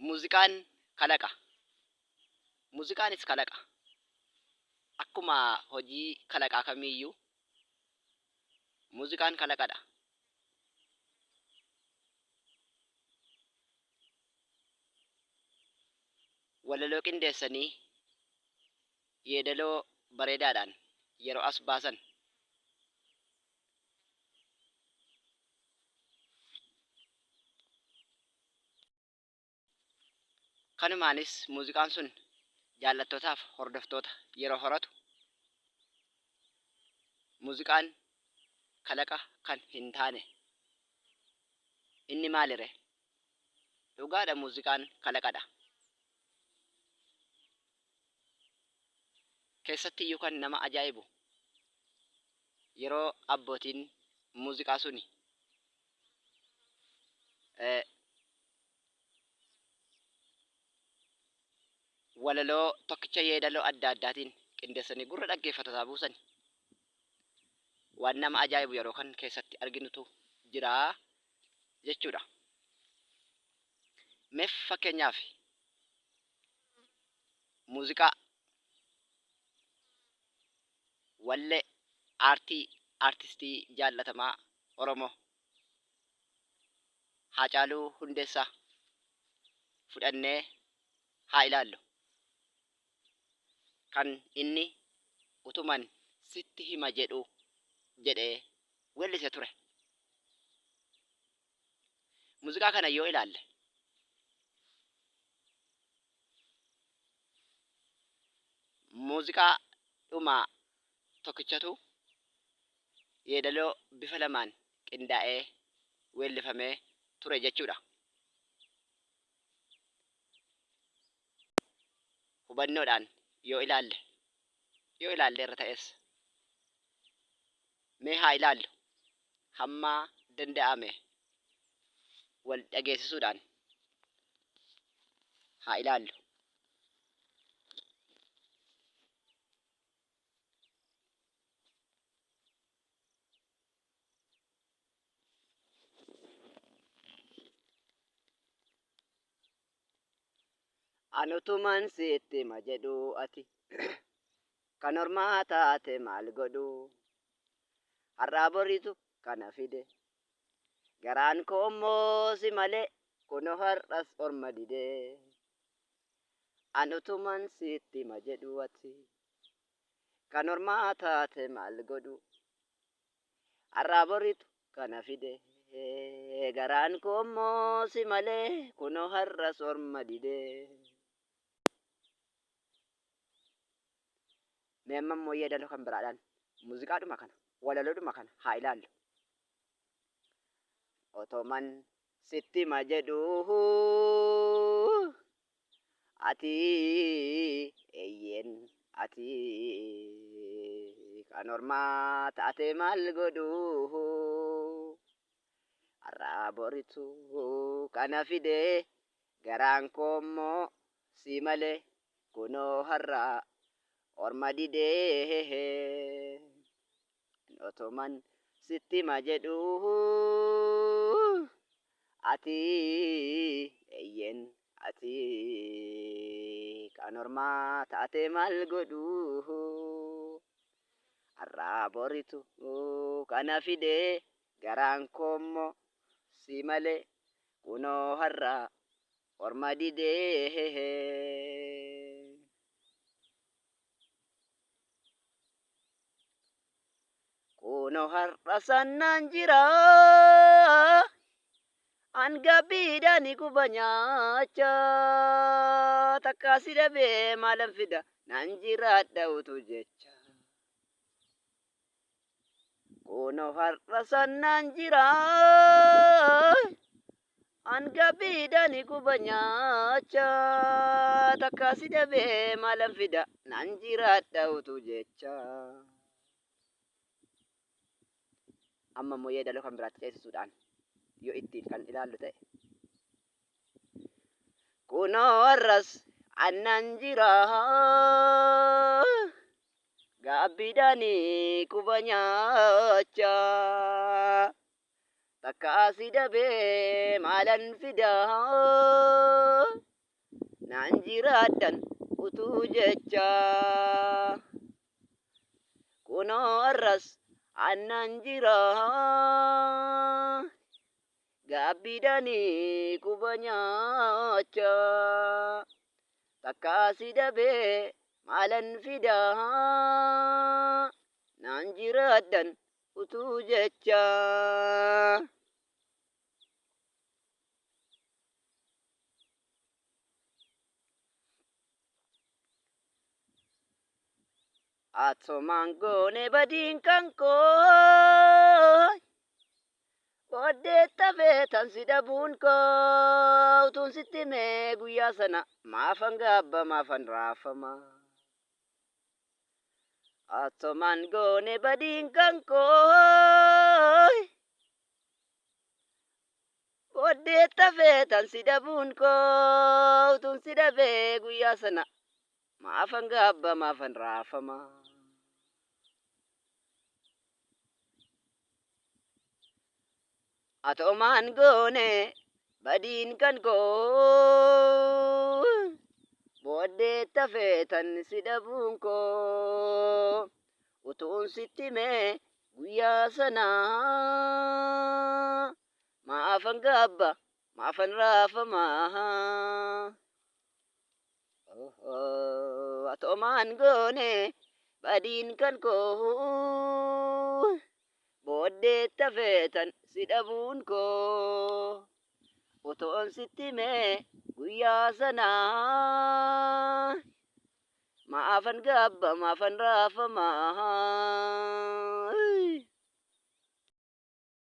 Muuziqaan kalaqa. Muuziqaanis kalaqa. Akkuma hojii kalaqaa kamiiyyuu muuziqaan kalaqadha. Walaloo qindeessanii yeedaloo bareedaadhaan yeroo as baasan kanumaanis muuziqaan sun jaallattootaaf hordoftoota yeroo horatu muuziqaan kalaqa kan hin taane inni maalire? Dhugaadha, muuziqaan kalaqadha. Keessatti iyyuu kan nama ajaa'ibu yeroo abbootiin muuziqaa suni walaloo tokkicha yeedaloo adda addaatiin qindeessanii gurra dhaggeeffattotaa buusan waan nama ajaa'ibu yeroo kan keessatti arginutu jira jechuudha. Meef fakkeenyaaf muuziqaa wallee aartistii jaallatamaa Oromoo Haacaaluu Hundeessaa fudhannee haa ilaallu. Kan inni utuman sitti hima jedhu jedhee weellise ture. Muuziqaa kana yoo ilaalle muuziqaa dhumaa tokkichatu yeedaloo bifa lamaan qindaa'ee weellifamee ture jechuudha. Hubannoodhaan yoo ilaalle irra ta'es mee haa ilaallu hamma danda'ame wal dhageessisuudhaan haa ilaallu. Anutuman sitti hima jedhu ati kan ormaa taate maal godhu? Har'aa boriitu kana fide garaan koo immoo si malee kunoo har'as orma dide. Anutuman sitti hima jedhu ati kan ormaa taate maal godhu? Har'aa boriitu kana fide garaan koo immoo si malee kunoo har'as orma dide. Mee amma immoo yeedaloo kan biraadhaan muuziqaadhuma kana walaloodhuma kana haa ilaallu. Otoman sitti hima jedhu ati eeyyeen ati kan ormaa taate maal godhu? Har'aa boriitu kana fide garaan koo immoo si malee kunoo har'aa orma dide. Otoman sitti hima jedhu ati eeyyeen ati kan ormaa taate maal godhu? Har'aa boriitu kana fide garaan koo immoo si malee kunoo har'aa orma dide. Kunoo har'a sannaan jira hangabiidhaan guba nyaacha takka si dhabee maalan fida nan jiraadha utuu jecha. Kunoo har'a sannaan jira hangabiidhaan guba nyaacha takka si dhabee maalan fida nan jiraadha utuu jecha. Amma immoo yeedaloo kan biraatti ceesisuudhaan yoo ittiin kan ilaallu ta'e kunoo har'as annan jira gaabbiidhaan guba nyaacha takka si dhabee maalan fida naan jiraadhan utuu jecha kunoo arras annan jira gaabbidhanii quba nyaacha takkaasi dhabee maalan fidaa naan jiraadhan utuu jecha atomaan goone badiin kan koo booddeetta feetan si dhabuun koo utuun sitti mee guyyaa sana maafan gaabba maafan raafama atomaan goone badiin kan koo booddeetta feetan si dhabuun koo utuun si dhabee guyyaa sana maafan gaabba maafan raafama atomaan goone badiin kan koo booddeetta feetan si dhabuun koo utuun sitti mee guyyaa sana maafan gaabba maafan raafama atomaan goone badiin kan koo booddeetta feetan si dhabuun koo utuun sitti mee guyyaa sana maafan gaabba maafan raafama